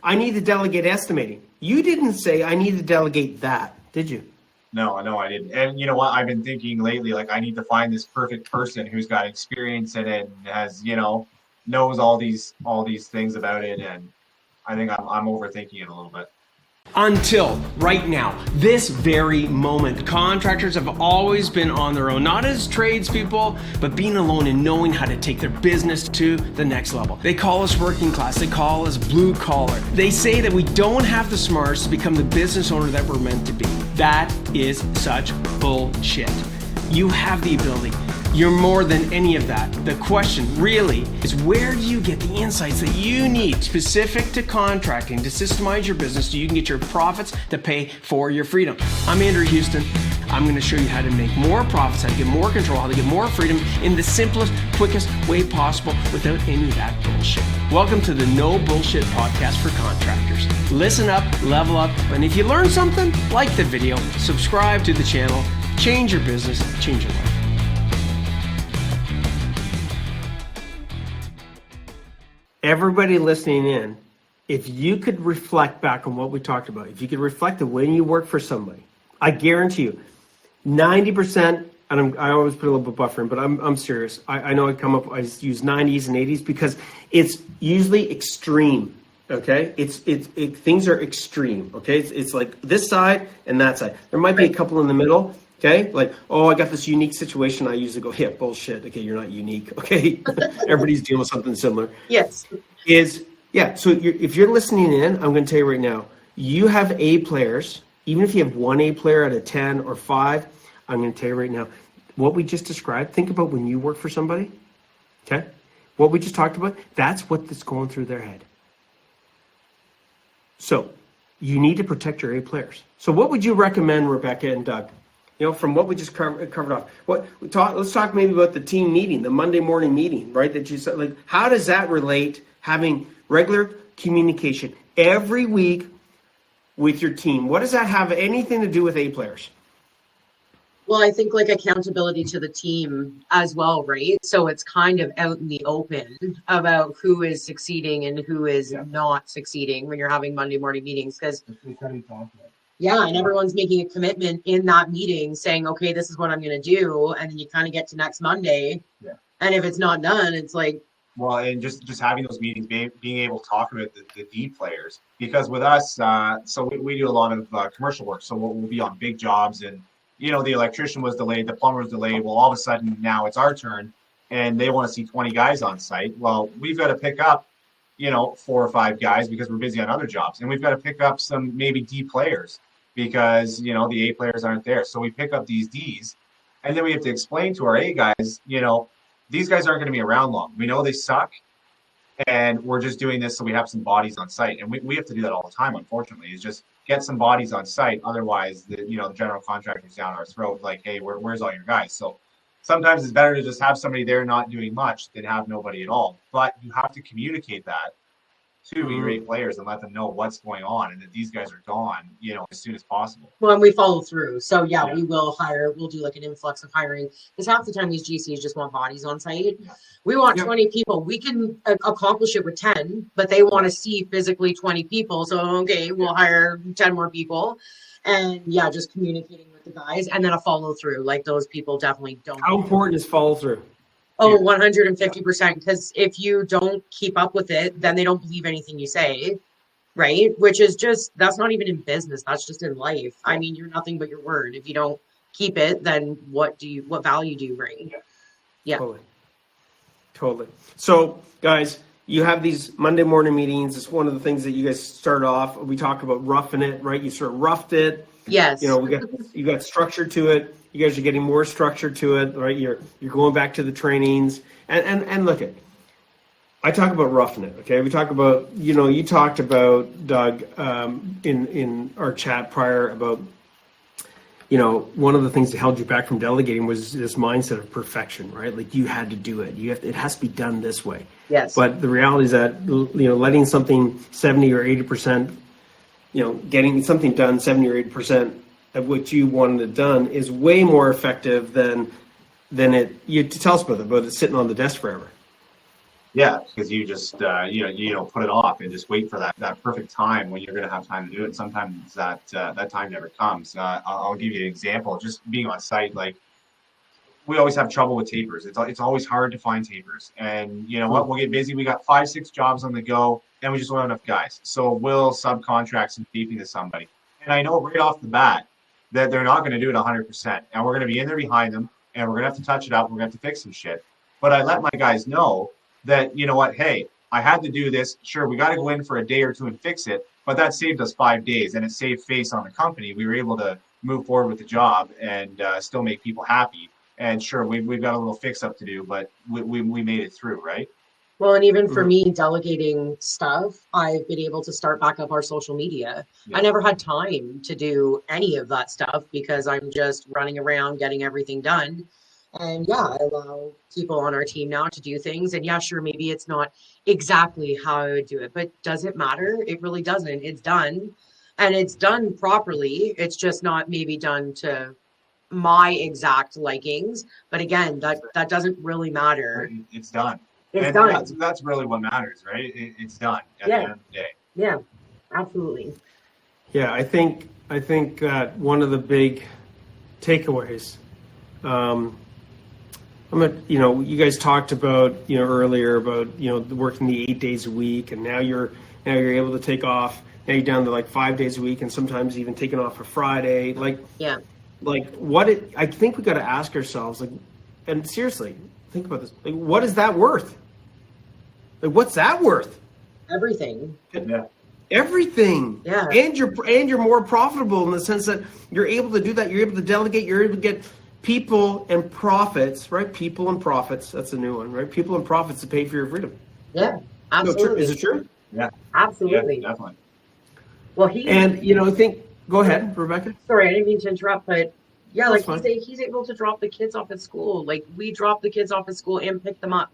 I need to delegate estimating. You didn't say I need to delegate that, did you? No, I didn't. And you know what? I've been thinking lately, like I need to find this perfect person who's got experience in it and has, knows all these things about it. And I think I'm overthinking it a little bit. Until right now, this very moment, contractors have always been on their own, not as tradespeople, but being alone and knowing how to take their business to the next level. They call us working class, they call us blue collar. They say that we don't have the smarts to become the business owner that we're meant to be. That is such bullshit. You have the ability. You're more than any of that. The question really is, where do you get the insights that you need specific to contracting to systemize your business so you can get your profits to pay for your freedom? I'm Andrew Houston. I'm going to show you how to make more profits, how to get more control, how to get more freedom in the simplest, quickest way possible without any of that bullshit. Welcome to the No Bullshit Podcast for Contractors. Listen up, level up, and if you learn something, like the video, subscribe to the channel, change your business, change your life. Everybody listening in, if you could reflect back on what we talked about, if you could reflect on when you work for somebody, I guarantee you, 90%, and I always put a little bit buffering, but I'm serious. I know I use 90s and 80s because it's usually extreme. Okay, things are extreme. Okay, it's like this side and that side. There might be a couple in the middle. Okay, like, oh, I got this unique situation. I usually go, yeah, bullshit. Okay, you're not unique. Okay, everybody's dealing with something similar. Yes. So if you're listening in, I'm going to tell you right now, you have A players. Even if you have one A player out of 10 or 5, I'm going to tell you right now, what we just described, think about when you work for somebody. Okay, what we just talked about, that's what's going through their head. So you need to protect your A players. So what would you recommend, Rabecca and Doug? From what we just covered off, let's talk maybe about the team meeting, the Monday morning meeting, right? That you said, like, how does that relate? Having regular communication every week with your team. What does that have anything to do with A players? Well, I think like accountability to the team as well, right? So it's kind of out in the open about who is succeeding and who is not succeeding when you're having Monday morning meetings, because and everyone's making a commitment in that meeting saying, okay, this is what I'm going to do. And then you kind of get to next Monday. Yeah. And if it's not done, it's like. Well, and just having those meetings, being able to talk about the D players, because with us, so we do a lot of commercial work. So we'll be on big jobs and, the electrician was delayed, the plumber was delayed. Well, all of a sudden now it's our turn and they want to see 20 guys on site. Well, we've got to pick up, 4 or 5 guys because we're busy on other jobs. And we've got to pick up some maybe D players, because the A players aren't there. So we pick up these Ds, and then we have to explain to our A guys, these guys aren't going to be around long. We know they suck, and we're just doing this so we have some bodies on site. And we have to do that all the time, unfortunately, is just get some bodies on site. Otherwise, the general contractor's down our throat, like, hey, where's all your guys? So sometimes it's better to just have somebody there not doing much than have nobody at all. But you have to communicate that to your A players and let them know what's going on and that these guys are gone, as soon as possible. Well, and we follow through. So we will hire, we'll do like an influx of hiring, because half the time these GCs just want bodies on site. Yeah. We want 20 people. We can accomplish it with 10, but they want to see physically 20 people. So, okay, we'll hire 10 more people. And just communicating with the guys, and then a follow through. Like, those people definitely don't. How important is follow through? Oh, 150%. Because if you don't keep up with it, then they don't believe anything you say, right? Which is just, that's not even in business. That's just in life. I mean, you're nothing but your word. If you don't keep it, then what value do you bring? Yeah. Totally. So, guys, you have these Monday morning meetings. It's one of the things that you guys start off. We talk about roughing it, right? You sort of roughed it. Yes. You got structure to it. You guys are getting more structure to it, right? You're going back to the trainings and look at. I talk about roughing it, okay? We talk about, you talked about, Doug, in our chat prior about, one of the things that held you back from delegating was this mindset of perfection, right? Like, you had to do it. It has to be done this way. Yes. But the reality is that, letting something 70 or 80%, getting something done 70 or 80% of what you wanted it done is way more effective than it. You tell us about it sitting on the desk forever. Yeah, because you just you know put it off and just wait for that perfect time when you're going to have time to do it. Sometimes that time never comes. I'll give you an example. Just being on site, like we always have trouble with tapers. It's always hard to find tapers. And you know what? We'll get busy. We got 5-6 jobs on the go, and we just don't have enough guys. So we'll subcontract some taping to somebody. And I know right off the bat that they're not going to do it 100%. And we're going to be in there behind them, and we're going to have to touch it up. We're going to have to fix some shit. But I let my guys know that, you know what? Hey, I had to do this. Sure, we got to go in for a day or two and fix it. But that saved us 5 days, and it saved face on the company. We were able to move forward with the job and still make people happy. And sure, we've got a little fix up to do, but we made it through, right? Well, and even for me, delegating stuff, I've been able to start back up our social media. Yeah. I never had time to do any of that stuff because I'm just running around getting everything done. And yeah, I allow people on our team now to do things. And yeah, sure, maybe it's not exactly how I would do it, but does it matter? It really doesn't. It's done, and it's done properly. It's just not maybe done to my exact likings. But again, that doesn't really matter. It's done. It's done. That's really what matters, right? It's done at the end of the day. Yeah, absolutely. Yeah, I think that one of the big takeaways, you guys talked about, earlier about, working the 8 days a week, and now you're able to take off. Now you're down to like 5 days a week, and sometimes even taking off a Friday. I think we got to ask ourselves, and seriously, think about this. What is that worth? What's that worth? Everything. Yeah. Everything. Yeah. And you're more profitable in the sense that you're able to do that. You're able to delegate. You're able to get people and profits, right? People and profits. That's a new one, right? People and profits to pay for your freedom. Yeah, absolutely. Is it true? Yeah. Absolutely. Yeah, definitely. Well, I think. Go ahead, Rebecca. Sorry, I didn't mean to interrupt, but yeah, That's like he's able to drop the kids off at school. Like we drop the kids off at school and pick them up.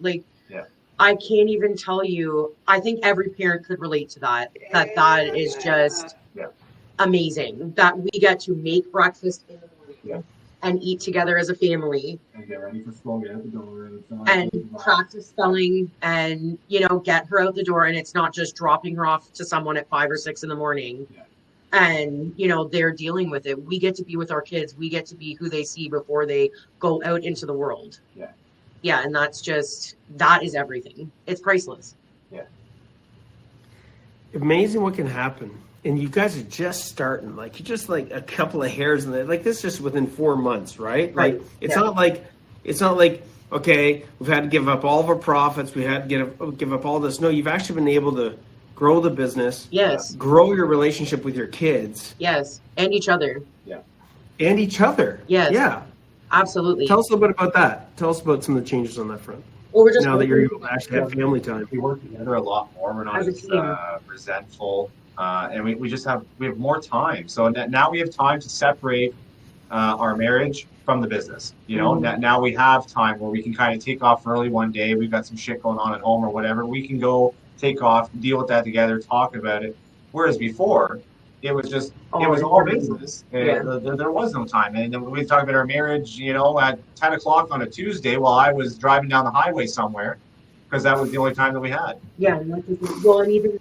I can't even tell you. I think every parent could relate to that. That is just amazing. That we get to make breakfast in the morning and eat together as a family. And get ready for school, get out the door, and practice spelling, and get her out the door. And it's not just dropping her off to someone at 5 or 6 in the morning. Yeah. And they're dealing with it. We get to be with our kids. We get to be who they see before they go out into the world. Yeah, and that is everything. It's priceless. Yeah. Amazing what can happen. And you guys are just starting. You're just like a couple of hairs in there. This just within 4 months, right? Right. It's not like okay, we've had to give up all of our profits. We had to give up all this. No, you've actually been able to grow the business. Yes. Grow your relationship with your kids. Yes, and each other. Yeah. And each other. Yes. Yeah. Absolutely. Tell us a little bit about that. Tell us about some of the changes on that front. Well, we're just now that you're able to actually have family time. We work together a lot more. We're not as resentful, and we have more time. So now we have time to separate our marriage from the business. Now we have time where we can kind of take off early one day. We've got some shit going on at home or whatever. We can go take off, deal with that together, talk about it. Whereas before, it was just it was all business. There was no time. And then we talk about our marriage, at 10 o'clock on a Tuesday while I was driving down the highway somewhere, because that was the only time that we had. Yeah, and even with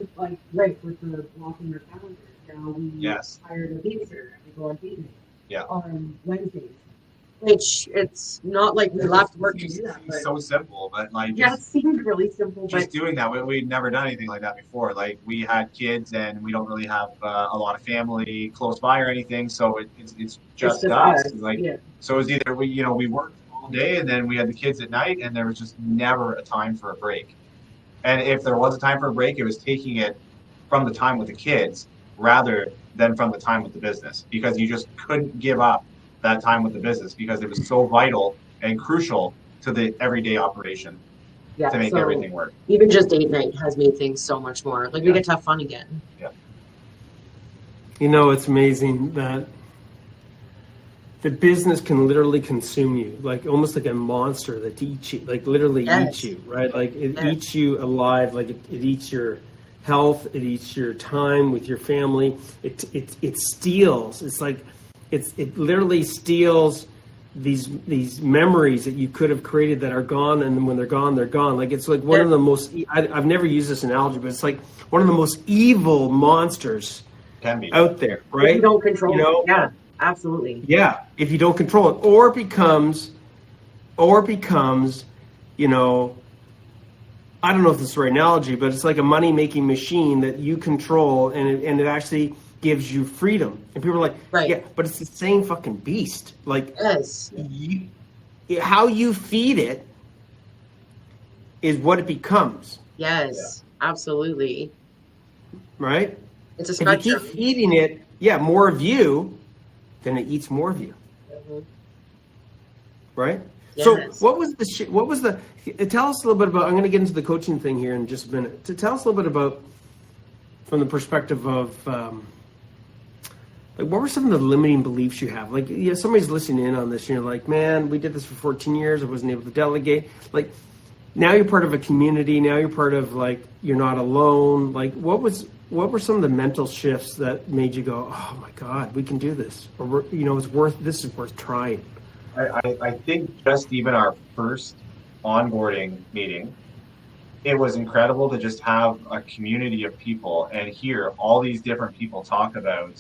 the blocking your calendar. Now we hired a babysitter. We go on date night on Wednesdays. Which it's not like we left work to do that. It's so simple, but it seemed really simple. Just doing that, we'd never done anything like that before. We had kids, and we don't really have a lot of family close by or anything, so it's just us. So it was either we worked all day, and then we had the kids at night, and there was just never a time for a break. And if there was a time for a break, it was taking it from the time with the kids rather than from the time with the business, because you just couldn't give up that time with the business because it was so vital and crucial to the everyday operation to make everything work. Even just date night has made things so much more. We get to have fun again. Yeah. It's amazing that the business can literally consume you, almost like a monster that eats you, literally eats you, right? It eats you alive, it eats your health, it eats your time with your family. It steals. It literally steals these memories that you could have created that are gone, and when they're gone, they're gone. Like it's like one of the most. I've never used this analogy, but it's like one of the most evil monsters Can be out there, right? If you don't control it. Yeah, absolutely. Yeah, if you don't control it, or it becomes, you know, I don't know if this is the right analogy, but it's like a money-making machine that you control, and it actually gives you freedom. And people are like, Right. yeah, but it's the same fucking beast. Like, Yes. how you feed it is what it becomes, Yes, absolutely. right? It's a If you spectrum. keep feeding it, more of you, then it eats more of you, Mhm. right? Yes. So what was tell us a little bit about, I'm going to get into the coaching thing here in just a minute. Tell us a little bit about, from the perspective of, like, what were some of the limiting beliefs you have? Like, yeah, somebody's listening in on this, and you're like, man, we did this for 14 years. I wasn't able to delegate. Like, now you're part of a community. Now you're part of, like, you're not alone. Like, what were some of the mental shifts that made you go, oh my God, we can do this? Or, this is worth trying. I think just even our first onboarding meeting, it was incredible to just have a community of people and hear all these different people talk about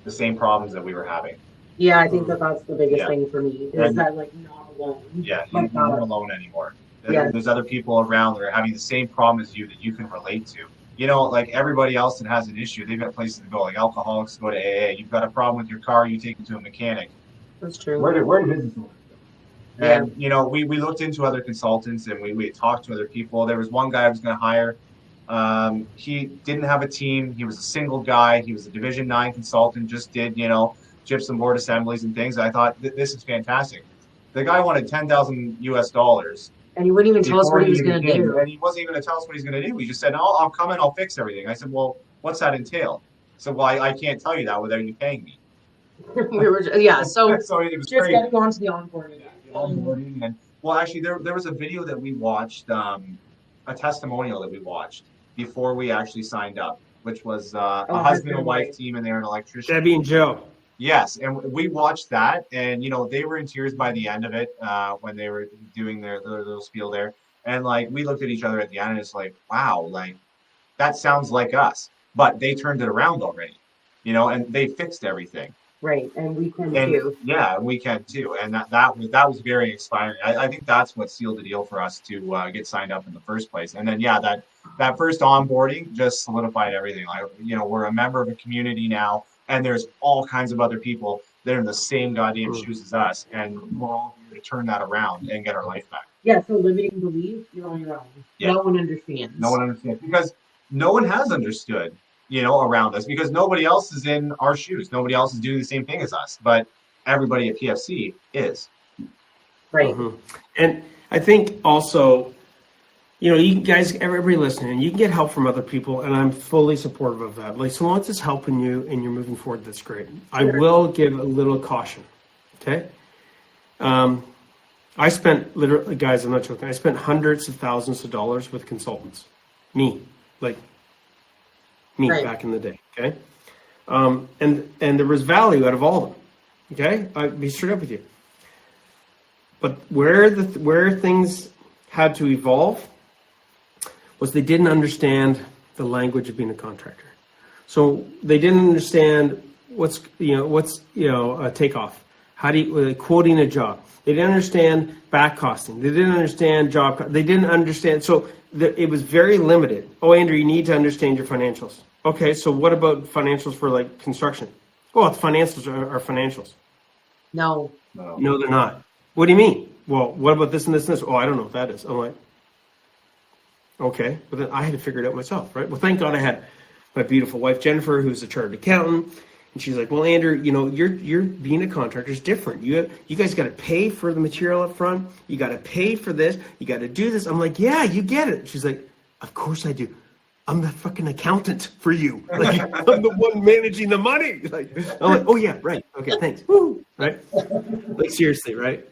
the same problems that we were having. Yeah, I think that's the biggest Yeah. thing for me is And- that, like, not alone. Yeah, Like, you're not alone anymore. Yeah. There's other people around that are having the same problem as you that you can relate to. You know, like everybody else that has an issue, they've got places to go. Like alcoholics go to AA. You've got a problem with your car, you take it to a mechanic. That's true. Where did business owners go? Yeah. And you know, we looked into other consultants and we talked to other people. There was one guy I was going to hire. He didn't have a team. He was a single guy. He was a Division 9 consultant. Just did gypsum board assemblies and things. I thought this is fantastic. The guy wanted $10,000 And he wouldn't even tell us before what he was even going to came. do. And he wasn't even going to tell us what he's going to do. He just said, "No, I'll come and I'll fix everything." I said, "Well, what's that entail?" So, well, I can't tell you that without you paying me. We were, yeah. So So it was just crazy. getting on to the onboarding. Onboarding and well, actually, there was a video that we watched, a testimonial that we watched before we actually signed up, which was a husband and wife team, and they're an electrician. Debbie and Joe. Yes, and we watched that, and they were in tears by the end of it when they were doing their little spiel there, and like we looked at each other at the end, and it's like, wow, like that sounds like us, but they turned it around already, and they fixed everything. Right, and we can And too. yeah, we can too, and that was very inspiring. I think that's what sealed the deal for us to get signed up in the first place. And then that first onboarding just solidified everything. Like we're a member of a community now, and there's all kinds of other people that are in the same goddamn shoes as us, and we're all here to turn that around and get our life back. Yeah, so limiting belief, you're on your own. Yeah. No one understands. No one understands because no one has understood. Around us because nobody else is in our shoes. Nobody else is doing the same thing as us, but everybody at PFC is. Right. Mm-hmm. And I think also, you guys, everybody listening, you can get help from other people, and I'm fully supportive of that. Like, so long as it's helping you and you're moving forward, that's great. I will give a little caution, okay? I spent literally, guys, I'm not joking, I spent hundreds of thousands of dollars with consultants. Me. Right. Back in the day, okay? And there was value out of all of them, okay? I'll be straight up with you. But where things had to evolve was they didn't understand the language of being a contractor. So they didn't understand what's a takeoff. How do you quoting a job? They didn't understand back costing. They didn't understand they didn't understand. So it was very limited. Oh, Andrew, you need to understand your financials. Okay, so what about financials for like construction? Well, financials are financials. No, they're not. What do you mean? Well, what about this and this and this? Oh, I don't know what that is. I'm like, okay, but then I had to figure it out myself, right? Well, thank God I had my beautiful wife, Jennifer, who's a chartered accountant. And she's like, well, Andrew, you're being a contractor is different. You guys got to pay for the material up front. You got to pay for this. You got to do this. I'm like, yeah, you get it. She's like, of course I do. I'm the fucking accountant for you. Like, I'm the one managing the money. Like, I'm like, oh yeah, right. Okay, thanks. Woo. Right? Like, seriously, right?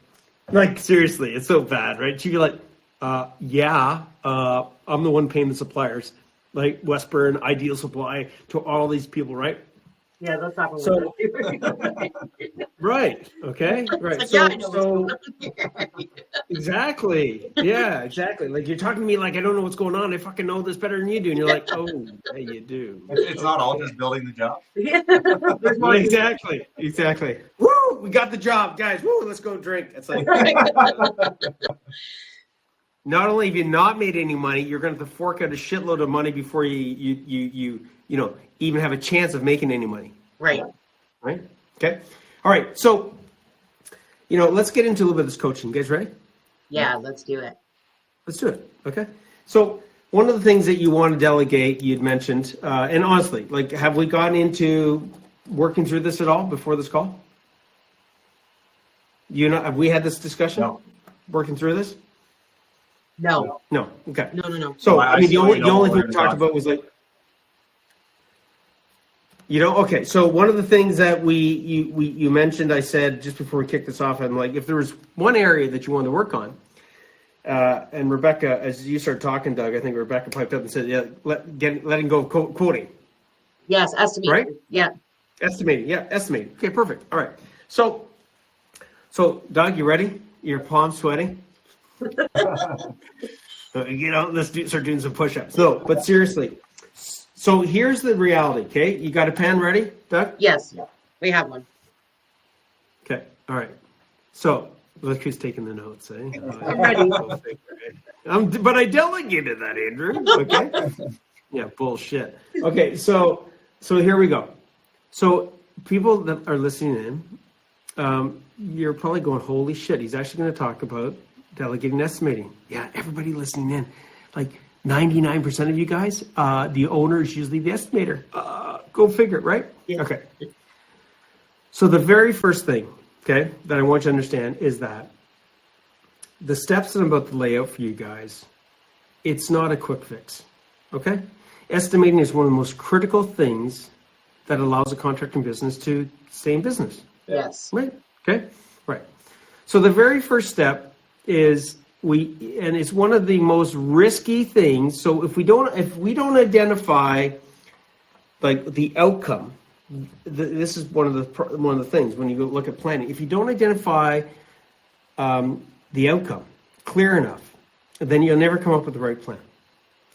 Like, seriously, it's so bad, right? She'd be like, I'm the one paying the suppliers, like Westburn, Ideal Supply, to all these people, right? Yeah, that's not So- what Right. Okay. Right. like, So, yeah, I know what's going on here. exactly. Yeah, exactly. Like you're talking to me like I don't know what's going on. I fucking know this better than you do. And you're like, oh, yeah, you do. It's not all just building the job. Yeah, there's more. Exactly. Exactly. Woo! We got the job, guys. Woo! Let's go drink. It's like not only have you not made any money, you're going to have to fork out a shitload of money before you even have a chance of making any money. Right. Right. Okay. All right. So, let's get into a little bit of this coaching. You guys ready? Yeah, let's do it. Let's do it. Okay. So one of the things that you want to delegate, you'd mentioned, and honestly, like, have we gotten into working through this at all before this call? Have we had this discussion? No. Working through this? No. No. Okay. No. So I I mean, the certainly only don't thing we learn talked about was like, okay. So one of the things that you mentioned, I said just before we kicked this off, I'm like, if there was one area that you wanted to work on, and Rabecca, as you started talking, Doug, I think Rabecca piped up and said, yeah, letting go of quoting. Yes, estimating. Right? Yeah. Estimating. Yeah, estimating. Okay, perfect. All right. So Doug, you ready? Your palms sweating? Let's start doing some push-ups. No, but seriously. So here's the reality, okay? You got a pen ready, Doug? Yes. We have one. Okay, all right. So look who's taking the notes, eh? I'm ready. But I delegated that, Andrew. Okay. Yeah, bullshit. Okay, so here we go. So people that are listening in, you're probably going, holy shit, he's actually going to talk about delegating estimating. Yeah, everybody listening in, like 99% of you guys, the owner is usually the estimator. Go figure, right? Yeah. Okay. So the very first thing, okay, that I want you to understand is that the steps that I'm about to lay out for you guys, it's not a quick fix, okay? Estimating is one of the most critical things that allows a contracting business to stay in business. Yes. Right. Okay. Right. So the very first step is and it's one of the most risky things. So if we don't identify like the outcome, this is one of the things when you look at planning. If you don't identify the outcome clear enough, then you'll never come up with the right plan.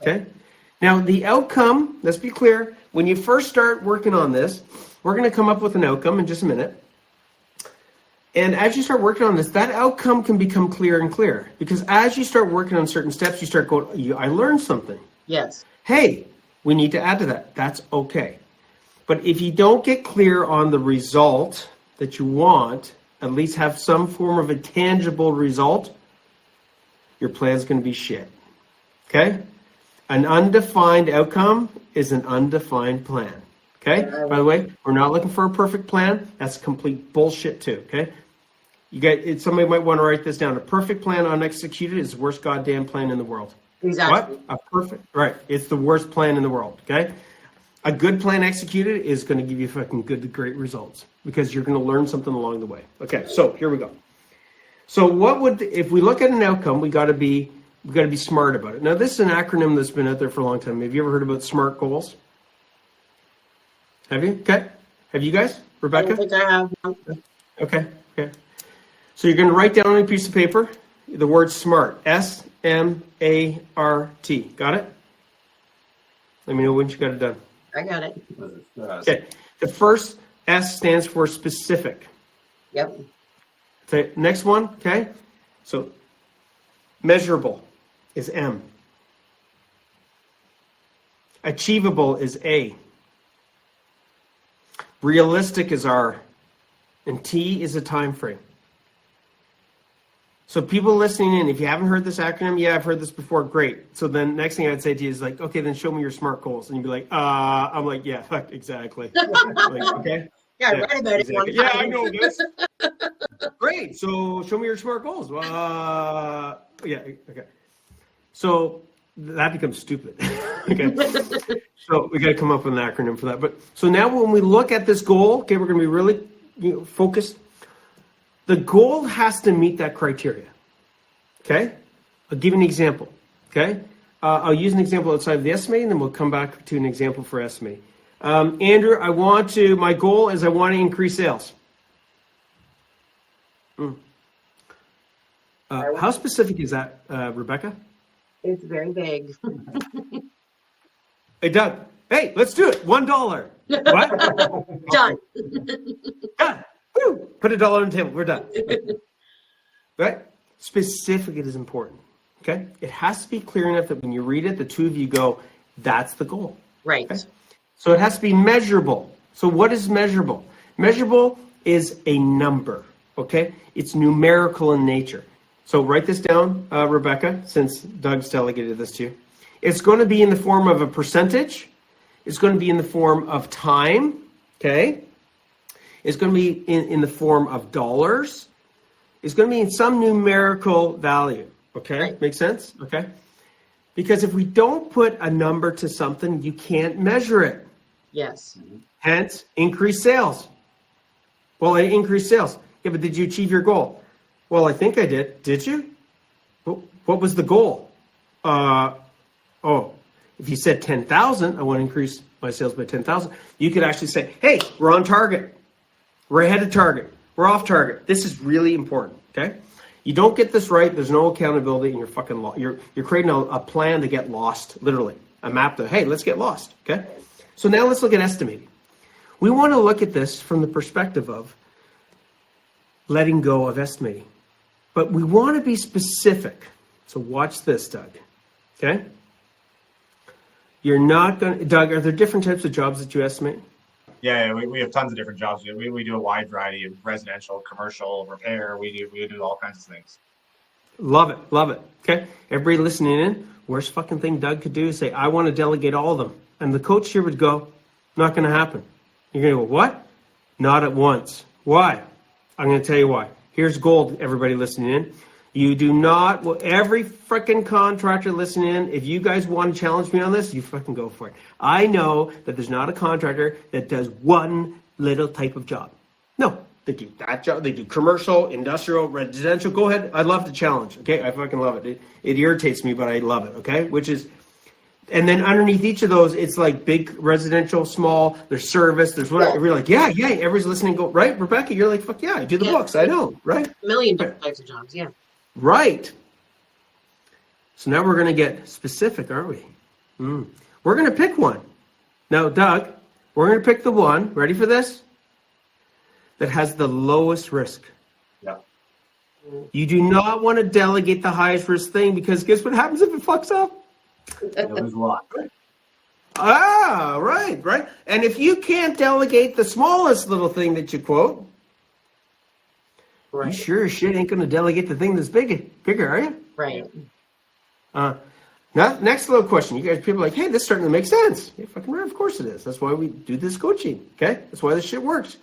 Okay. Now the outcome, let's be clear. When you first start working on this, we're going to come up with an outcome in just a minute. And as you start working on this, that outcome can become clearer and clearer. Because as you start working on certain steps, you start going, I learned something. Yes. Hey, we need to add to that. That's okay. But if you don't get clear on the result that you want, at least have some form of a tangible result, your plan's going to be shit. Okay? An undefined outcome is an undefined plan. Okay? By the way, we're not looking for a perfect plan. That's complete bullshit too. Okay? Somebody might want to write this down. A perfect plan unexecuted is the worst goddamn plan in the world. Exactly. What? A perfect, right. It's the worst plan in the world. Okay? A good plan executed is going to give you fucking good, great results because you're going to learn something along the way. Okay, so here we go. So if we look at an outcome, we got to be smart about it. Now, this is an acronym that's been out there for a long time. Have you ever heard about SMART goals? Have you? Okay. Have you guys? Rabecca? I don't think I have. No. Okay. So you're going to write down on a piece of paper the word SMART. S-M-A-R-T. Got it? Let me know when you got it done. I got it. Okay. The first S stands for specific. Yep. Okay. Next one. Okay. So measurable is M. Achievable is A. Realistic is R. And T is a time frame. So people listening in, if you haven't heard this acronym, yeah, I've heard this before, great. So then next thing I'd say to you is like, okay, then show me your SMART goals. And you'd be like, I'm like, yeah, fuck, exactly. Like, okay. Yeah, I read about it one time. Yeah, I know this. Great. So show me your SMART goals. Yeah, okay. So that becomes stupid. Okay. So we got to come up with an acronym for that. But so now when we look at this goal, okay, we're going to be really focused. The goal has to meet that criteria. Okay. I'll give you an example. Okay. I'll use an example outside of the estimating, then we'll come back to an example for estimating. Andrew, my goal is I want to increase sales. How specific is that, Rebecca? It's very big. Hey, Doug. Hey, let's do it. $1. What? Done. Done. Woo. Put $1 on the table. We're done. Right? Specific it is important. Okay? It has to be clear enough that when you read it, the two of you go, that's the goal. Right. Okay? So it has to be measurable. So what is measurable? Measurable is a number. Okay? It's numerical in nature. So write this down, Rebecca, since Doug's delegated this to you. It's going to be in the form of a percentage. It's going to be in the form of time. Okay? It's going to be in the form of dollars. It's going to be in some numerical value. Okay? Right. Make sense? Okay? Because if we don't put a number to something, you can't measure it. Yes. Hence, increase sales. Well, I increased sales. Yeah, but did you achieve your goal? Well, I think I did. Did you? What was the goal? If you said 10,000, I want to increase my sales by 10,000. You could actually say, hey, we're on target. We're ahead of target. We're off target. This is really important, okay? You don't get this right, there's no accountability, and you're fucking lost. You're creating a plan to get lost, literally. A map to, hey, let's get lost, okay? So now let's look at estimating. We want to look at this from the perspective of letting go of estimating. But we want to be specific. So watch this, Doug, okay? You're not going to, Doug, are there different types of jobs that you estimate? Yeah, we have tons of different jobs. We do a wide variety of residential, commercial, repair. We do all kinds of things. Love it. Okay, everybody listening in, worst fucking thing Doug could do is say, I want to delegate all of them. And the coach here would go, not going to happen. You're going to go, what? Not at once. Why? I'm going to tell you why. Here's gold, everybody listening in. You do not, well, every freaking contractor listening in, if you guys want to challenge me on this, you fucking go for it. I know that there's not a contractor that does one little type of job. No, they do that job. They do commercial, industrial, residential. Go ahead. I love the challenge. Okay. I fucking love it. It irritates me, but I love it. Okay. Which is, and then underneath each of those, it's like big residential, small, there's service, there's whatever. You're like, yeah. Everybody's listening. Go, right? Rebecca, you're like, fuck yeah, I do the books. I know. Right. A million different types of jobs. Yeah. Right. So now we're going to get specific, aren't we? We're going to pick one. Now, Doug, we're going to pick the one, ready for this, that has the lowest risk. Yeah. You do not want to delegate the highest risk thing because guess what happens if it fucks up? There's a lot. Right. And if you can't delegate the smallest little thing that you quote, you sure as shit ain't going to delegate the thing that's bigger, are you? Right. Now, next little question. You guys, people are like, hey, this is starting to make sense. Yeah, fucking right, of course it is. That's why we do this coaching, okay? That's why this shit works.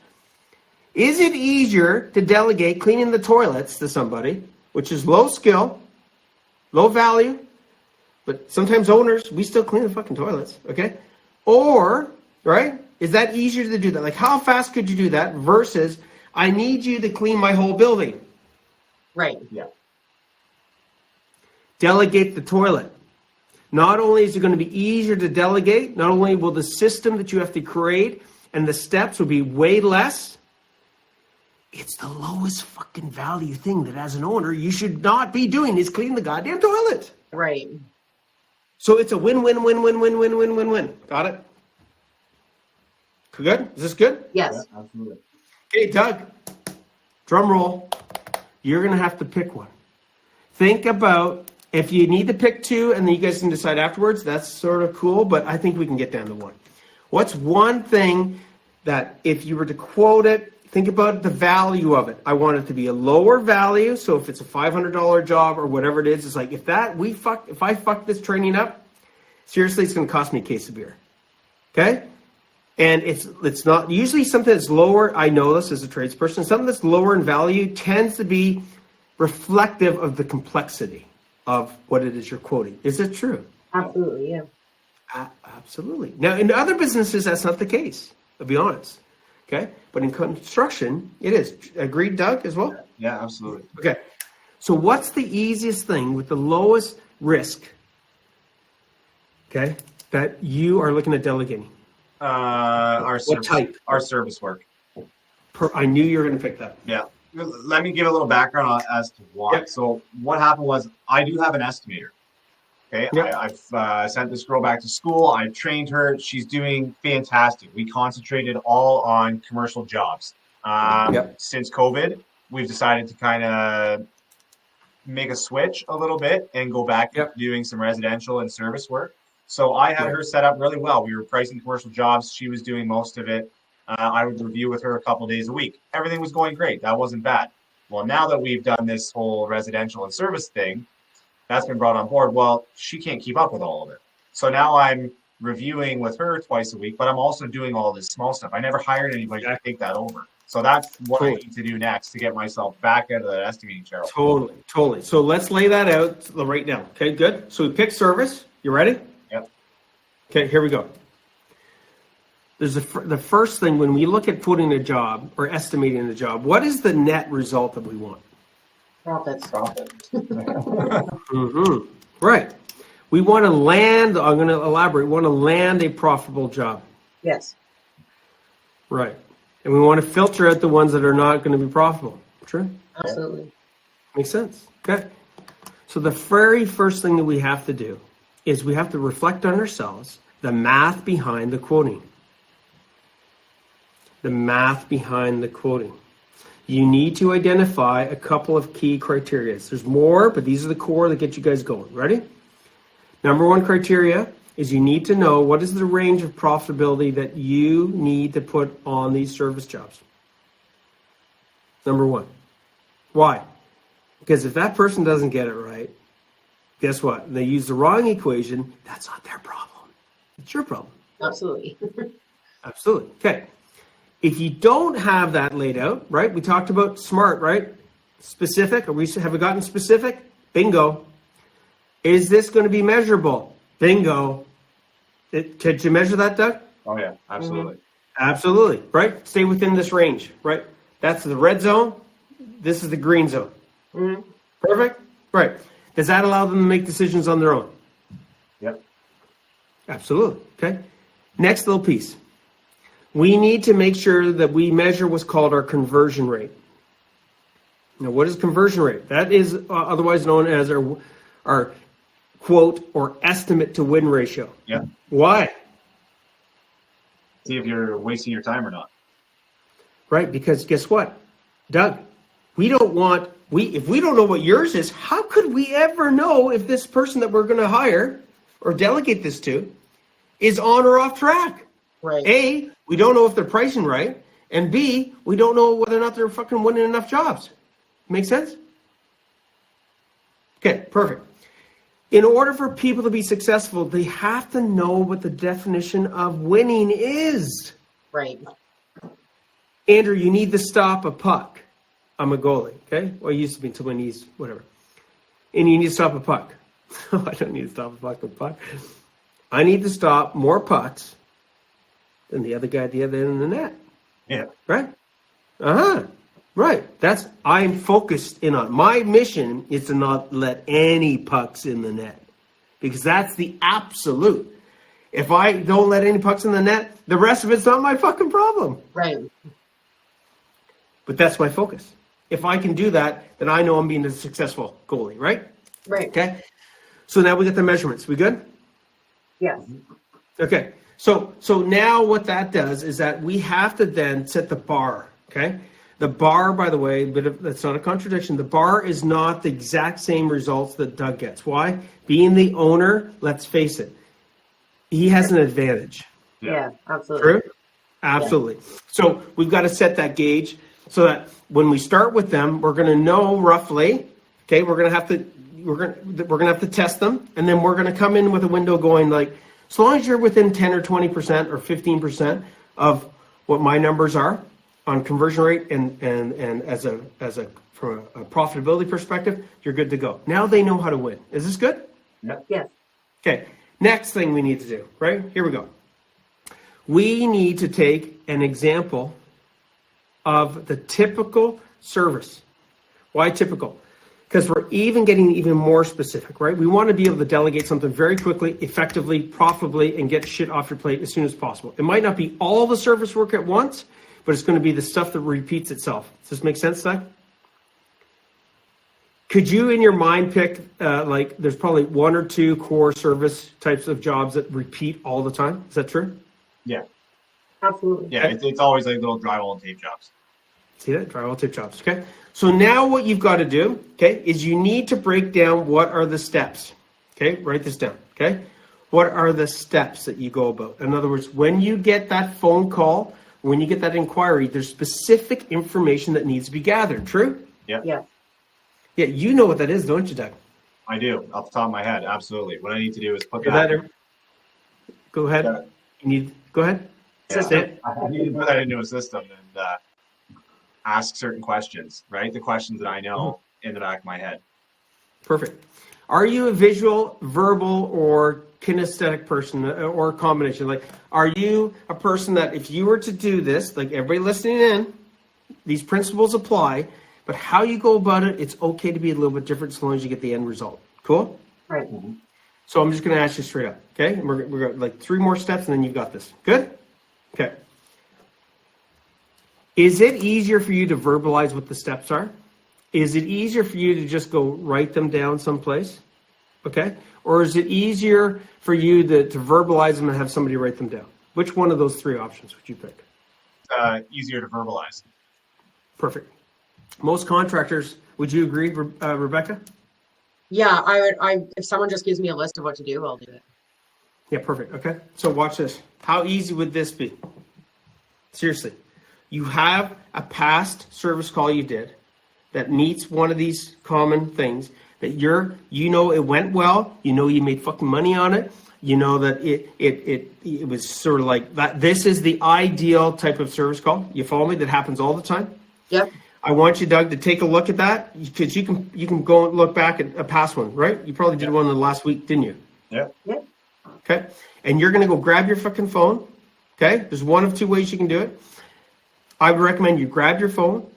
Is it easier to delegate cleaning the toilets to somebody, which is low skill, low value, but sometimes owners, we still clean the fucking toilets, okay? Or, right, is that easier to do that? Like, how fast could you do that versus I need you to clean my whole building? Right. Yeah. Delegate the toilet. Not only is it going to be easier to delegate, not only will the system that you have to create and the steps will be way less, it's the lowest fucking value thing that as an owner you should not be doing is clean the goddamn toilet. Right. So it's a win-win-win-win-win-win-win-win. Got it? Good? Is this good? Yes. Yeah, absolutely. Okay, Doug, drum roll. You're going to have to pick one. Think about, if you need to pick two and then you guys can decide afterwards, that's sort of cool, but I think we can get down to one. What's one thing that if you were to quote it, think about the value of it. I want it to be a lower value, so if it's a $500 job or whatever it is, it's like, if I fuck this training up, seriously, it's going to cost me a case of beer. Okay? And it's not usually something that's lower. I know this as a tradesperson. Something that's lower in value tends to be reflective of the complexity of what it is you're quoting. Is it true? Absolutely, yeah. Absolutely. Now, in other businesses, that's not the case. I'll be honest. Okay, but in construction, it is. Agreed, Doug, as well? Yeah, absolutely. Okay. So what's the easiest thing with the lowest risk, okay, that you are looking at delegating? Our service, type? our service work. I knew you were going to pick that. Yeah. Let me give a little background as to why. Yep. So what happened was I do have an estimator. Okay. Yep. I've sent this girl back to school. I've trained her. She's doing fantastic. We concentrated all on commercial jobs. Since COVID, we've decided to kind of make a switch a little bit and go back to doing some residential and service work. So I had her set up really well. We were pricing commercial jobs. She was doing most of it. I would review with her a couple days a week. Everything was going great. That wasn't bad. Well, now that we've done this whole residential and service thing, that's been brought on board. Well, she can't keep up with all of it. So now I'm reviewing with her twice a week, but I'm also doing all this small stuff. I never hired anybody to take that over. So that's what I need to do next to get myself back out of that estimating chair. Totally. So let's lay that out right now. Okay, good. So we pick service. You ready? Yep. Okay, here we go. There's the first thing when we look at putting a job or estimating a job, what is the net result that we want? Profit. Right. We want to land, I'm going to elaborate, we want to land a profitable job. Yes. Right. And we want to filter out the ones that are not going to be profitable. True? Absolutely. Makes sense. Okay. So the very first thing that we have to do is we have to reflect on ourselves, the math behind the quoting. The math behind the quoting. You need to identify a couple of key criteria. There's more, but these are the core that get you guys going. Ready? Number one criteria is you need to know what is the range of profitability that you need to put on these service jobs. Number one. Why? Because if that person doesn't get it right, guess what? They use the wrong equation. That's not their problem. It's your problem. Absolutely. Absolutely. Okay. If you don't have that laid out, right? We talked about S.M.A.R.T, right? Specific. Have we gotten specific? Bingo. Is this going to be measurable? Bingo. Could you measure that, Doug? Oh, yeah. Absolutely. Absolutely. Right? Stay within this range, right? That's the red zone. This is the green zone. Perfect? Right. Does that allow them to make decisions on their own? Yep. Absolutely. Okay. Next little piece. We need to make sure that we measure what's called our conversion rate. Now, what is conversion rate? That is otherwise known as our quote or estimate to win ratio. Yeah. Why? See if you're wasting your time or not. Right, because guess what, Doug? If we don't know what yours is, how could we ever know if this person that we're going to hire or delegate this to is on or off track? Right. A, we don't know if they're pricing right, and B, we don't know whether or not they're fucking winning enough jobs. Make sense? Okay, perfect. In order for people to be successful, they have to know what the definition of winning is. Right. Andrew, you need to stop a puck. I'm a goalie, okay? Well, I used to be until my knees, whatever. And you need to stop a puck. I don't need to stop a puck. I need to stop more pucks than the other guy at the other end of the net. Yeah. Right? Right. I'm focused in on. My mission is to not let any pucks in the net. Because that's the absolute. If I don't let any pucks in the net, the rest of it's not my fucking problem. Right. But that's my focus. If I can do that, then I know I'm being a successful goalie, right? Right. Okay. So now we got the measurements. We good? Yes. Okay. So now what that does is that we have to then set the bar, okay? The bar, by the way, but that's not a contradiction. The bar is not the exact same results that Doug gets. Why? Being the owner, let's face it, he has an advantage. Yeah, absolutely. True? Absolutely. Yeah. So we've got to set that gauge so that when we start with them, we're going to know roughly, okay, we're going to have to test them, and then we're going to come in with a window going like, as long as you're within 10 or 20% or 15% of what my numbers are on conversion rate and from a profitability perspective, you're good to go. Now they know how to win. Is this good? Yep. Yes. Okay. Next thing we need to do, right? Here we go. We need to take an example of the typical service. Why typical? because we're even getting even more specific, right? We want to be able to delegate something very quickly, effectively, profitably, and get shit off your plate as soon as possible. It might not be all the service work at once, but it's going to be the stuff that repeats itself. Does this make sense, Doug? Could you, in your mind, pick, there's probably 1 or 2 core service types of jobs that repeat all the time? Is that true? Yeah. Absolutely. Yeah, it's always like little drywall and tape jobs. See that? Drywall tape jobs, okay? So now what you've got to do, okay, is you need to break down what are the steps, okay? Write this down, okay? What are the steps that you go about? In other words, when you get that phone call, when you get that inquiry, there's specific information that needs to be gathered, true? Yeah. Yeah. Yeah, you know what that is, don't you, Doug? I do, off the top of my head, absolutely. What I need to do is put Go that. ahead. Go ahead. Go ahead. Yeah, I need to put that into a system and ask certain questions, right? The questions that I know in the back of my head. Perfect. Are you a visual, verbal, or kinesthetic person, or a combination? Like, are you a person that if you were to do this, like everybody listening in, these principles apply, but how you go about it, it's okay to be a little bit different as long as you get the end result. Cool? Right. So I'm just going to ask you straight up, okay? And we're going to like 3 more steps, and then you've got this. Good? Okay. Is it easier for you to verbalize what the steps are? Is it easier for you to just go write them down someplace? Okay? Or is it easier for you to verbalize them and have somebody write them down? Which one of those 3 options would you pick? Easier to verbalize. Perfect. Most contractors, would you agree, Rebecca? Yeah, if someone just gives me a list of what to do, I'll do it. Yeah, perfect. Okay. So watch this. How easy would this be? Seriously. You have a past service call you did that meets one of these common things that you know it went well, you know you made fucking money on it, you know that it was sort of like that. This is the ideal type of service call. You follow me? That happens all the time. Yep. I want you, Doug, to take a look at that because you can go and look back at a past one, right? You probably did one in the last week, didn't you? Yeah. Yeah. Okay. And you're going to go grab your fucking phone. Okay. There's 1 of 2 ways you can do it. I would recommend you grab your phone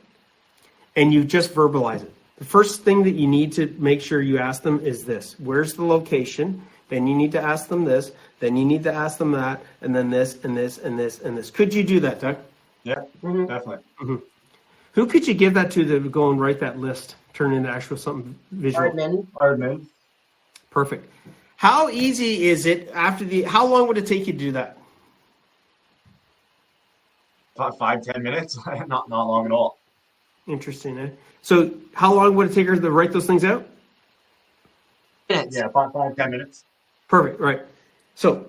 and you just verbalize it. The first thing that you need to make sure you ask them is this: where's the location? Then you need to ask them this. Then you need to ask them that, and then this and this and this and this. Could you do that, Doug? Yeah, definitely. Mm-hmm. Who could you give that to go and write that list, turn into actual something visual? Hardman. Perfect. How easy is it how long would it take you to do that? 5-10 minutes, not long at all. Interesting, eh? So how long would it take her to write those things out? Minutes. Yeah, 5-10 minutes. Perfect, right. So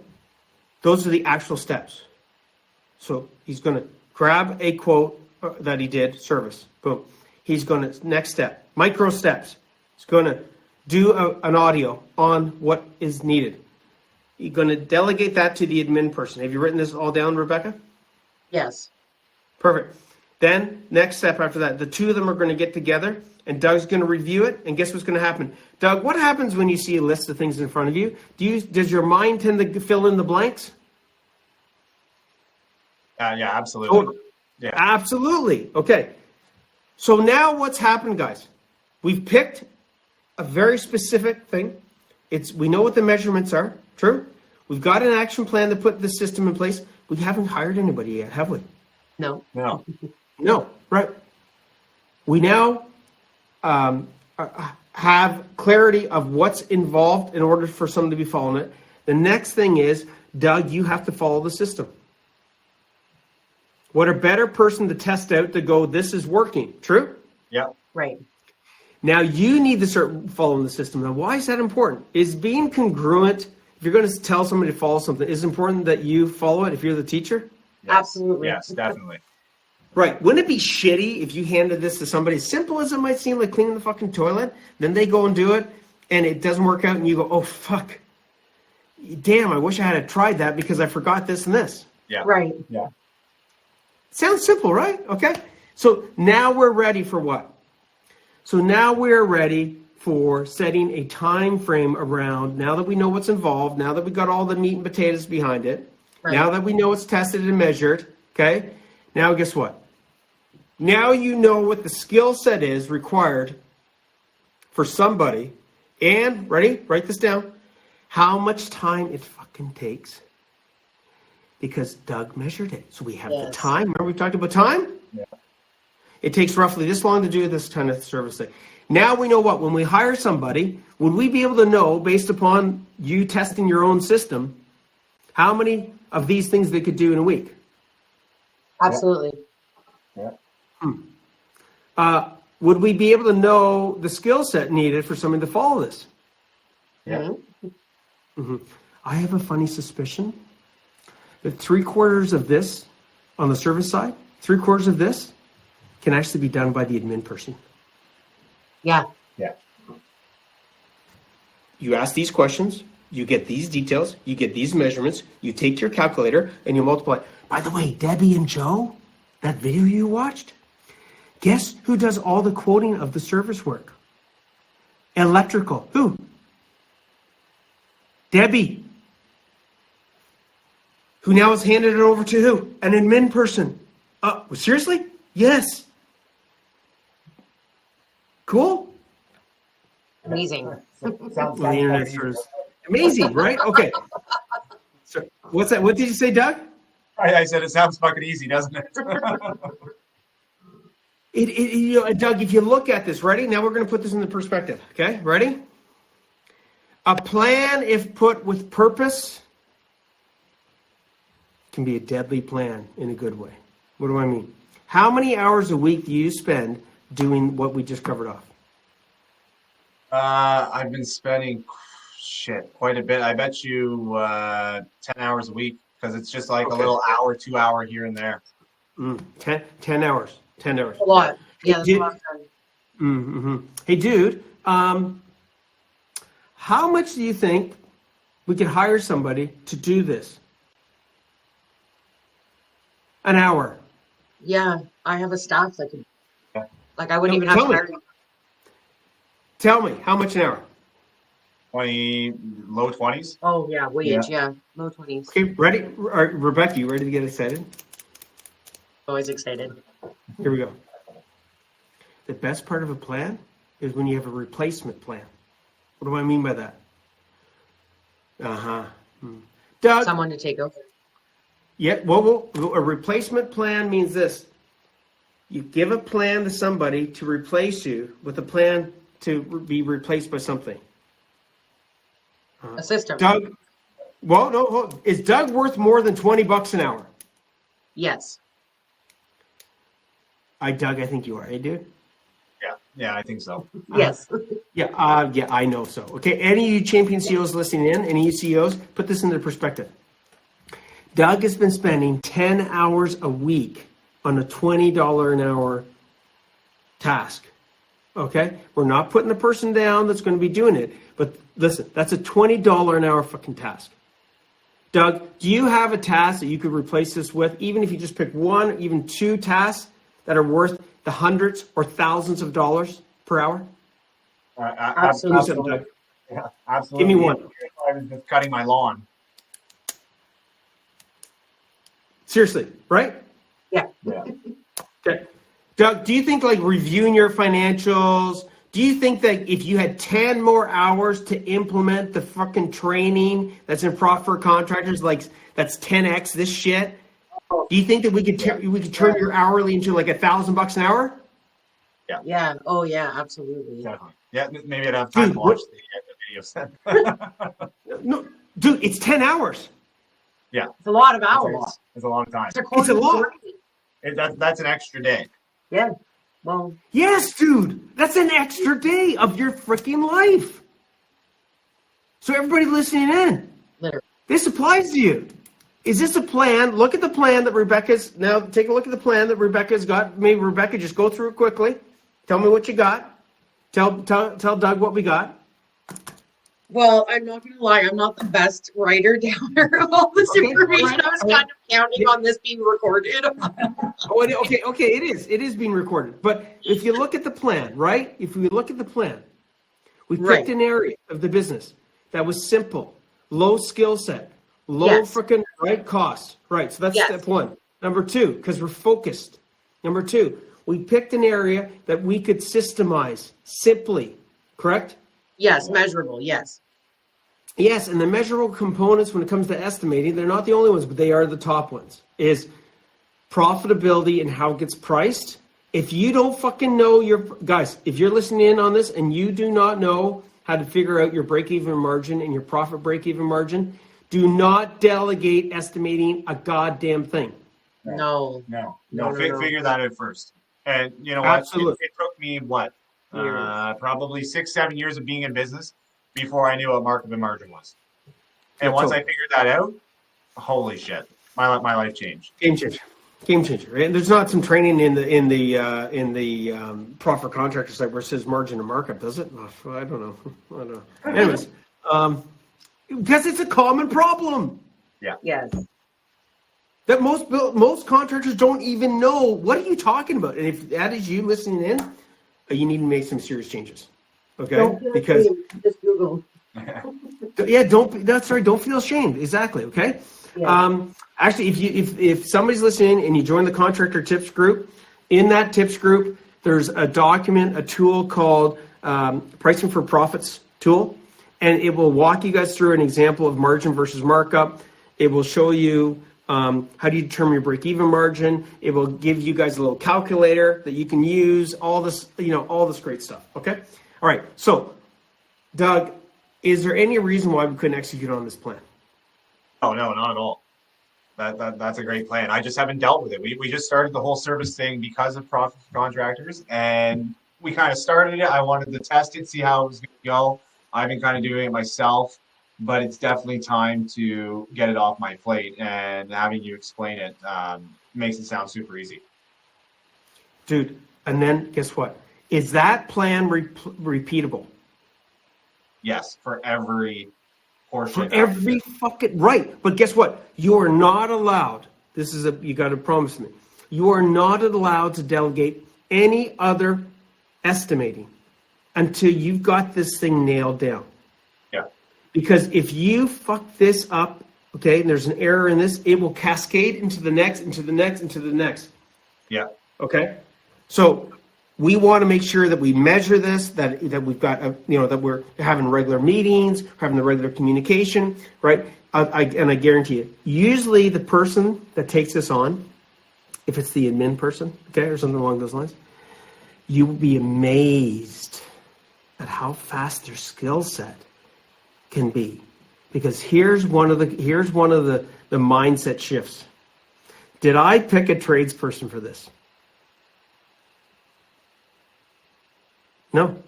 those are the actual steps. So he's going to grab a quote that he did, service, boom. He's going to, next step, micro steps. He's going to do an audio on what is needed. You're going to delegate that to the admin person. Have you written this all down, Rebecca? Yes. Perfect. Then next step after that, the 2 of them are going to get together and Doug's going to review it. And guess what's going to happen? Doug, what happens when you see a list of things in front of you? Does your mind tend to fill in the blanks? Yeah, absolutely. Oh, yeah. Absolutely. Okay. So now what's happened, guys? We've picked a very specific thing. We know what the measurements are. True. We've got an action plan to put the system in place. We haven't hired anybody yet, have we? No. No, right. We now have clarity of what's involved in order for someone to be following it. The next thing is, Doug, you have to follow the system. What a better person to test out to go, this is working. True? Yeah. Right. Now you need to start following the system. Now, why is that important? Is being congruent, if you're going to tell somebody to follow something, is it important that you follow it if you're the teacher? Yes. Absolutely. Yes, definitely. Right. Wouldn't it be shitty if you handed this to somebody, as simple as it might seem, like cleaning the fucking toilet, then they go and do it, and it doesn't work out, and you go, oh, fuck. Damn, I wish I had tried that because I forgot this and this. Yeah. Right. Yeah. Sounds simple, right? Okay. So now we're ready for what? So now we're ready for setting a time frame around, now that we know what's involved, now that we got all the meat and potatoes behind it, Right. now that we know it's tested and measured, okay? Now guess what? Now you know what the skill set is required for somebody, and ready, write this down, how much time it fucking takes, because Doug measured it. So we have the time. Remember we talked about time? Yeah. It takes roughly this long to do this kind of service thing. Now we know what, when we hire somebody, would we be able to know, based upon you testing your own system, how many of these things they could do in a week? Absolutely. Yeah. Would we be able to know the skill set needed for somebody to follow this? Yeah. I have a funny suspicion that 3/4 of this on the service side, 3/4 of this can actually be done by the admin person. Yeah. Yeah. You ask these questions, you get these details, you get these measurements, you take your calculator and you multiply. By the way, Debbie and Joe, that video you watched, guess who does all the quoting of the service work? Electrical. Who? Debbie. Who now has handed it over to who? An admin person. Seriously? Yes. Cool. Amazing. Sounds Well, the internet sort of amazing, right? Okay. So what's that? What did you say, Doug? I said it sounds fucking easy, doesn't it? Doug, if you look at this, ready? Now we're going to put this into perspective. Okay, ready? A plan, if put with purpose, can be a deadly plan in a good way. What do I mean? How many hours a week do you spend doing what we just covered off? I've been spending quite a bit. I bet you 10 hours a week, because it's just like a little hour, 2 hour here and there. 10 hours. 10 hours. A lot. Yeah, that's a lot of time. Hey, dude, how much do you think we could hire somebody to do this? An hour. Yeah, I have a staff that could. Yeah. Like I wouldn't even have to hire. Tell me, how much an hour? 20, low 20s. Oh yeah, wage. Yeah, low 20s. Okay, ready? Rebecca, you ready to get excited? Always excited. Here we go. The best part of a plan is when you have a replacement plan. What do I mean by that? Doug. Someone to take over. Yeah, well, a replacement plan means this. You give a plan to somebody to replace you with a plan to be replaced by something. A system. Doug, well, no, is Doug worth more than $20 an hour? Yes. Doug, I think you are. Hey, dude? Yeah, I think so. Yes. Yeah, I know so. Okay, any of you champion CEOs listening in, any of you CEOs, put this into perspective. Doug has been spending 10 hours a week on a $20 an hour task. Okay? We're not putting the person down that's going to be doing it, but listen, that's a $20 an hour fucking task. Doug, do you have a task that you could replace this with, even if you just pick one, even two tasks that are worth the hundreds or thousands of dollars per hour? Absolutely. Yeah, absolutely. Give me one. I was just cutting my lawn. Seriously, right? Yeah. Yeah. Okay. Doug, do you think like reviewing your financials, do you think that if you had 10 more hours to implement the fucking training that's in Profit for Contractors, like that's 10x this shit, do you think that we could turn your hourly into like $1,000 an hour? Yeah. Oh yeah, absolutely. Definitely. Yeah, maybe I'd have time to watch the videos. No, dude, it's 10 hours. Yeah. It's a lot of hours. It's a lot of time. It's a lot. That's an extra day. Yeah. Well. Yes, dude. That's an extra day of your freaking life. So everybody listening in, Literally. this applies to you. Is this a plan? Look at the plan that Rebecca's, now take a look at the plan that Rebecca's got. Maybe Rebecca, just go through it quickly. Tell me what you got. Tell Doug what we got. Well, I'm not going to lie. I'm not the best writer downer of all this information. I was kind of counting on this being recorded. Okay, it is. It is being recorded. But if you look at the plan, right? If we look at the plan, we picked an area of the business that was simple, low skill set, low freaking right costs. Right. So that's step one. Number two, because we're focused. Number two, we picked an area that we could systemize simply, correct? Yes, measurable, yes. Yes, and the measurable components when it comes to estimating, they're not the only ones, but they are the top ones, is profitability and how it gets priced. If you don't fucking know guys, if you're listening in on this and you do not know how to figure out your break-even margin and your profit break-even margin, do not delegate estimating a goddamn thing. No. Figure that out first. And you know what? Absolutely. It took me probably 6-7 years of being in business before I knew what markup and margin was. And once I figured that out, holy shit, my life changed. Game changer. And there's not some training in the profit contractor site where it says margin and markup, does it? I don't know. Anyways, because it's a common problem. Yeah. Yes. That most contractors don't even know. What are you talking about? And if that is you listening in, you need to make some serious changes. Okay? Because just Google. yeah, don't feel ashamed. Exactly. Okay. Yeah. Actually, if somebody's listening and you join the contractor tips group, in that tips group, there's a document, a tool called Pricing for Profits tool, and it will walk you guys through an example of margin versus markup. It will show you how do you determine your break-even margin. It will give you guys a little calculator that you can use. All this, all this great stuff. Okay. All right. So, Doug, is there any reason why we couldn't execute on this plan? Oh, no, not at all. That's a great plan. I just haven't dealt with it. We just started the whole service thing because of profit contractors, and we kind of started it. I wanted to test it, see how it was going to go. I've been kind of doing it myself, but it's definitely time to get it off my plate, and having you explain it makes it sound super easy. Dude, and then guess what? Is that plan repeatable? Yes, for every portion. For every fucking, right. But guess what? You are not allowed, you got to promise me, you are not allowed to delegate any other estimating until you've got this thing nailed down. Yeah. Because if you fuck this up, okay, and there's an error in this, it will cascade into the next, into the next, into the next. Yeah. Okay. So we want to make sure that we measure this, that we've got, that we're having regular meetings, having the regular communication, right? I guarantee you, usually the person that takes this on, if it's the admin person, okay, or something along those lines, you will be amazed at how fast their skill set can be. Because here's one of the mindset shifts. Did I pick a tradesperson for this? No.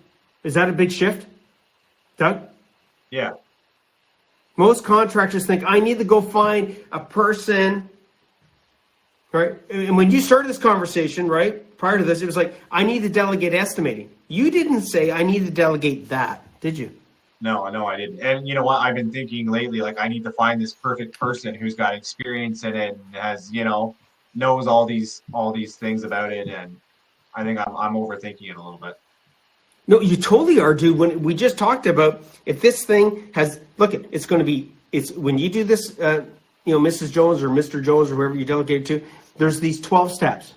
Is that a big shift, Doug? Yeah. Most contractors think, I need to go find a person, right? And when you started this conversation, right, prior to this, it was like, I need to delegate estimating. You didn't say, I need to delegate that, did you? No, I didn't. And you know what? I've been thinking lately, like, I need to find this perfect person who's got experience in it and has, knows all these things about it. And I think I'm overthinking it a little bit. No, you totally are, dude. When we just talked about, if this thing has, it's going to be, when you do this, Mrs. Jones or Mr. Jones or whoever you delegate to, there's these 12 steps.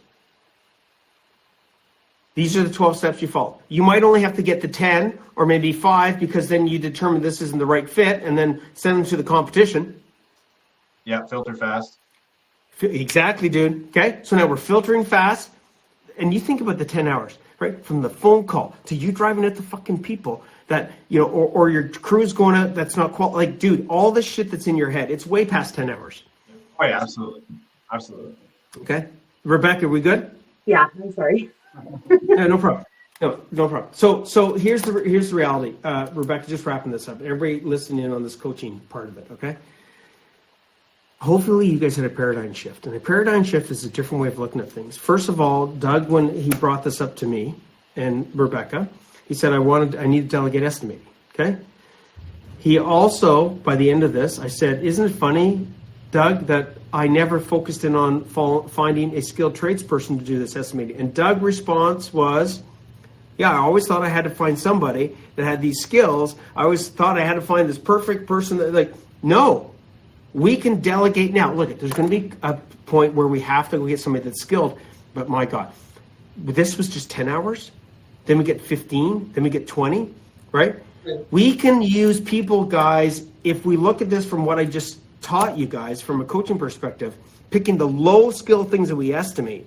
These are the 12 steps you follow. You might only have to get to 10 or maybe 5 because then you determine this isn't the right fit and then send them to the competition. Yeah, filter fast. Exactly, dude. Okay, so now we're filtering fast. And you think about the 10 hours. Right, from the phone call to you driving at the fucking people that, or your crew's going out that's not like, dude, all this shit that's in your head, it's way past 10 hours. Oh yeah, absolutely. Okay. Rebecca, we good? Yeah, I'm sorry. Yeah, no problem. No problem. So here's the reality. Rebecca, just wrapping this up. Everybody listening in on this coaching part of it, okay? Hopefully you guys had a paradigm shift. And a paradigm shift is a different way of looking at things. First of all, Doug, when he brought this up to me and Rebecca, he said, I need to delegate estimating, okay? He also, by the end of this, I said, isn't it funny, Doug, that I never focused in on finding a skilled tradesperson to do this estimating? And Doug's response was, yeah, I always thought I had to find somebody that had these skills. I always thought I had to find this perfect person that, no. We can delegate now. Look, there's going to be a point where we have to go get somebody that's skilled. But my God, this was just 10 hours. Then we get 15. Then we get 20, right? We can use people, guys, if we look at this from what I just taught you guys from a coaching perspective, picking the low skill things that we estimate.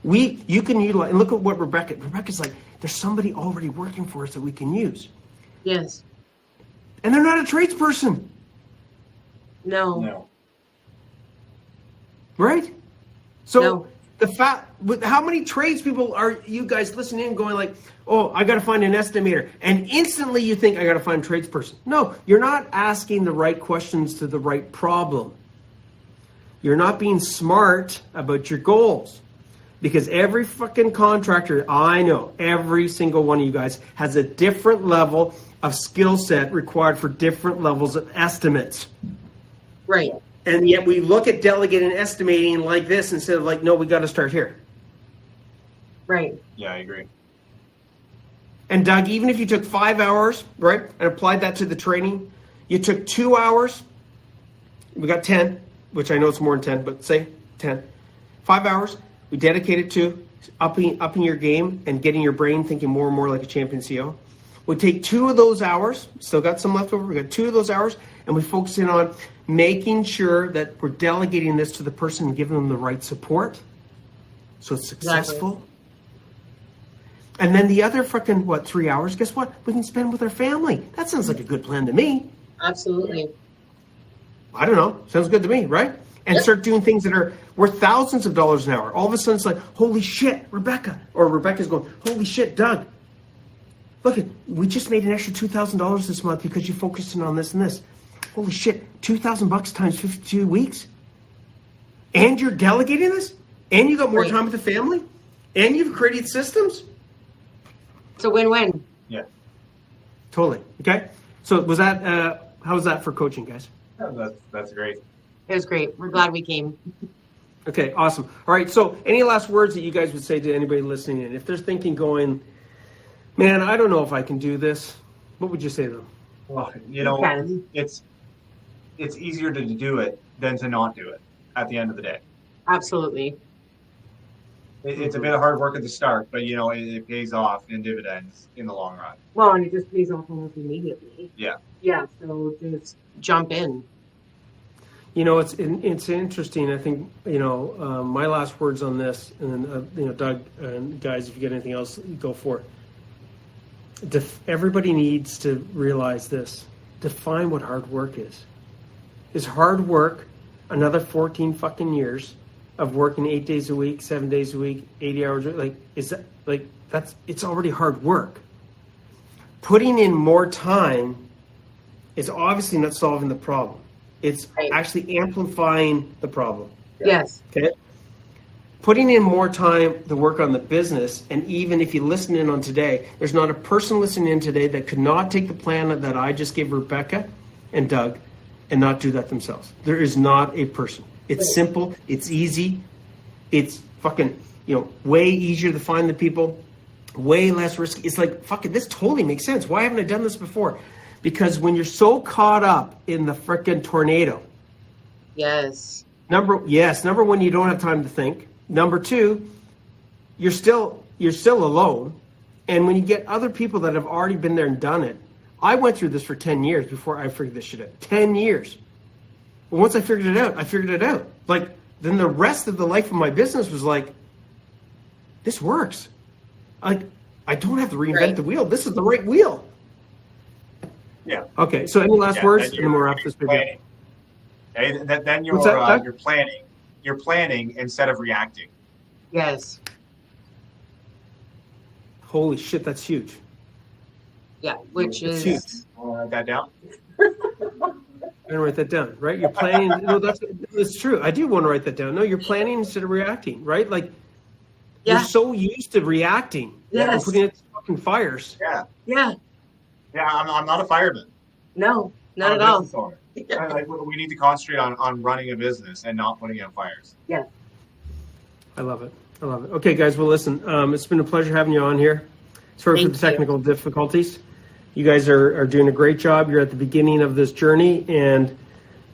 You can utilize, and look at what Rebecca's like, there's somebody already working for us that we can use. Yes. And they're not a tradesperson. No. Right? So No. the fact, how many tradespeople are you guys listening in going like, oh, I got to find an estimator. And instantly you think I got to find a tradesperson. No, you're not asking the right questions to the right problem. You're not being smart about your goals. Because every fucking contractor, I know, every single one of you guys has a different level of skill set required for different levels of estimates. Right. And yet we look at delegating and estimating like this instead of like, no, we got to start here. Right. Yeah, I agree. And Doug, even if you took 5 hours, right, and applied that to the training, you took 2 hours, we got 10, which I know it's more than 10, but say 10. 5 hours, we dedicated to upping your game and getting your brain thinking more and more like a champion CEO. We take 2 of those hours, still got some left over, we got 2 of those hours, and we focus in on making sure that we're delegating this to the person and giving them the right support so it's successful. Exactly. And then the other fucking, 3 hours, guess what? We can spend with our family. That sounds like a good plan to me. Absolutely. I don't know. Sounds good to me, right? And Yep. start doing things that are worth thousands of dollars an hour. All of a sudden it's like, holy shit, Rebecca. Or Rebecca's going, holy shit, Doug. Look, we just made an extra $2,000 this month because you focused in on this and this. Holy shit, $2,000 times 52 weeks? And you're delegating this? And you got more Right. time with the family? And you've created systems? It's a win-win. Yeah. Totally. Okay. So was that, how was that for coaching, guys? That's great. It was great. We're glad we came. Okay, awesome. All right, so any last words that you guys would say to anybody listening in? If they're thinking going, man, I don't know if I can do this, what would you say to them? Well, you know, Okay. it's easier to do it than to not do it at the end of the day. Absolutely. It's a bit of hard work at the start, but you know, it pays off in dividends in the long run. Well, and it just pays off almost immediately. Yeah. Yeah, so just jump in. You know, it's interesting. I think, you know, my last words on this, and you know, Doug and guys, if you get anything else, go for it. Everybody needs to realize this. Define what hard work is. Is hard work another 14 fucking years of working 8 days a week, 7 days a week, 80 hours? Like, is that like it's already hard work. Putting in more time is obviously not solving the problem. It's Right. actually amplifying the problem. Yes. Okay. Putting in more time to work on the business, and even if you listen in on today, there's not a person listening in today that could not take the plan that I just gave Rebecca and Doug and not do that themselves. There is not a person. It's simple. It's easy. It's fucking, you know, way easier to find the people, way less risky. It's like, fuck it, this totally makes sense. Why haven't I done this before? Because when you're so caught up in the frickin' tornado, Yes. number one, you don't have time to think. Number two, you're still alone. And when you get other people that have already been there and done it, I went through this for 10 years before I figured this shit out. 10 years. But once I figured it out. Like, then the rest of the life of my business was like, this works. Like, I don't have to reinvent Right. the wheel. This is the right wheel. Yeah. Okay, so any last words? And then we'll wrap this video. Planning. Okay, then What's that, Doug? you're planning. You're planning instead of reacting. Yes. Holy shit, that's huge. Yeah. Which It's is huge. Write that down. I'm gonna write that down, right? You're planning. No, that's true. I do want to write that down. No, you're planning instead of reacting, right? Like, Yeah. you're so used to reacting. Yes. And putting it in fucking fires. Yeah. Yeah. Yeah. I'm not a fireman. No, not I'm at a all. business owner. We need to concentrate on running a business and not putting out fires. Yeah. I love it. Okay, guys. Well, listen. It's been a pleasure having you on here. Sorry for Thank the you. technical difficulties. You guys are doing a great job. You're at the beginning of this journey, and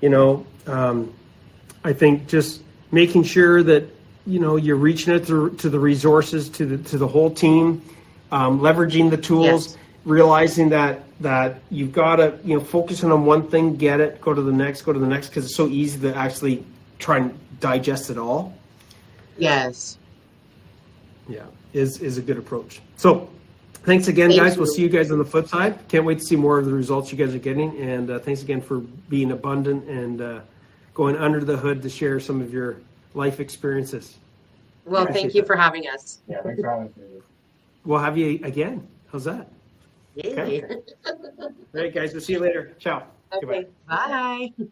you know, I think just making sure that you know you're reaching out to the resources, to the whole team, leveraging the tools. Yes. realizing that you've got to, focusing on one thing, get it, go to the next, because it's so easy to actually try and digest it all. Yes. Yeah, is a good approach. So thanks again, guys. We'll see you guys on the flip side. Can't wait to see more of the results you guys are getting. And thanks again for being abundant and going under the hood to share some of your life experiences. Well, thank you for having us. Yeah, thanks for having us. We'll have you again. How's that? Yay. Okay. All right, guys. We'll see you later. Ciao. Okay. Goodbye. Bye.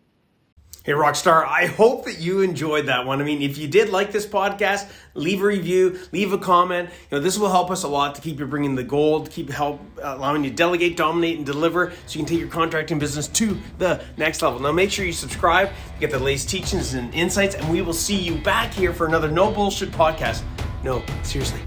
Hey, Rockstar, I hope that you enjoyed that one. I mean, if you did like this podcast, leave a review, leave a comment. This will help us a lot to keep you bringing the gold, allowing you to delegate, dominate, and deliver so you can take your contracting business to the next level. Now, make sure you subscribe, get the latest teachings and insights, and we will see you back here for another No Bullshit podcast. No, seriously.